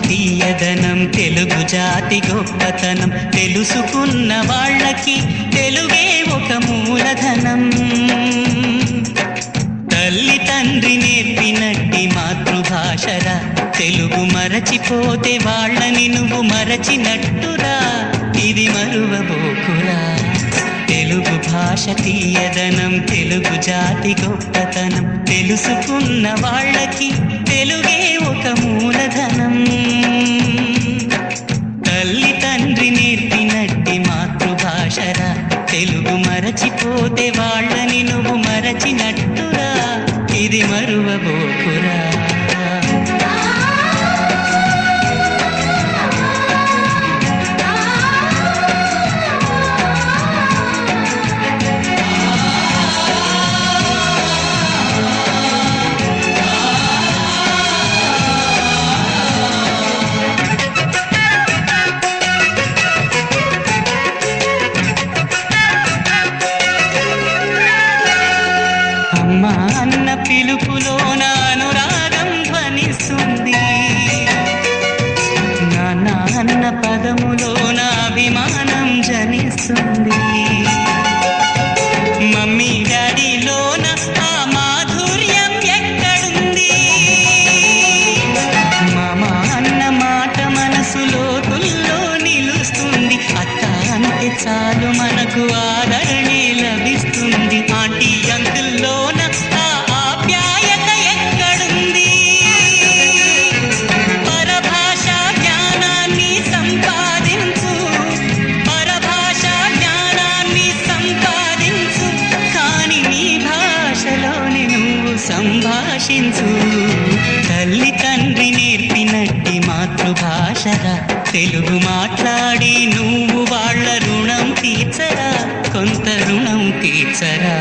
తీయదనం తెలుగు జాతి గొప్పతనం తెలుసుకున్న వాళ్ళకి తెలుగే ఒక మూలధనం. తల్లి తండ్రి నేర్పినట్టి మాతృభాషరా తెలుగు మరచిపోతే వాళ్ళని నువ్వు మరచినట్టురా, ఇది మరువబోకురా. తెలుగు భాష తీయదనం తెలుగు జాతి గొప్పతనం తెలుసుకున్న వాళ్ళకి తెలుగే ఒక మూలధనం. తల్లి తండ్రి నేర్పినట్టి మాతృభాషరా తెలుగు మరచిపోతే వాళ్ళని నువ్వు మరచినట్టురా, ఇది మరువబోకురా. అమ్మా అన్న పిలుపులోన అనురాగం ధ్వనిస్తుంది, నాన్న అన్న పదములోన అభిమానం జనిస్తుంది. మమ్మీ డాడీలోన ఆ మాధుర్యం ఎక్కడుంది, మామ అన్న మాట మనసులో తుల్లో నిలుస్తుంది. అత్త అంటే చాలు మనకు ఆదరణే లభిస్తుంది. ఆంటీ అంకుల్లోన ఆ ఆప్యాయత ఎక్కడుంది, పరభాషా జ్ఞానాన్ని సంపాదించు, పరభాషా జ్ఞానాన్ని సంపాదించు, కాని నీ భాషలోని నువ్వు సంభాషించు. తల్లి తండ్రి నేర్పినట్టి మాతృభాషరా తెలుగు మాట్లాడి నువ్వు వాళ్ళ రుణం తీర్చరా, కొంత రుణం తీర్చరా.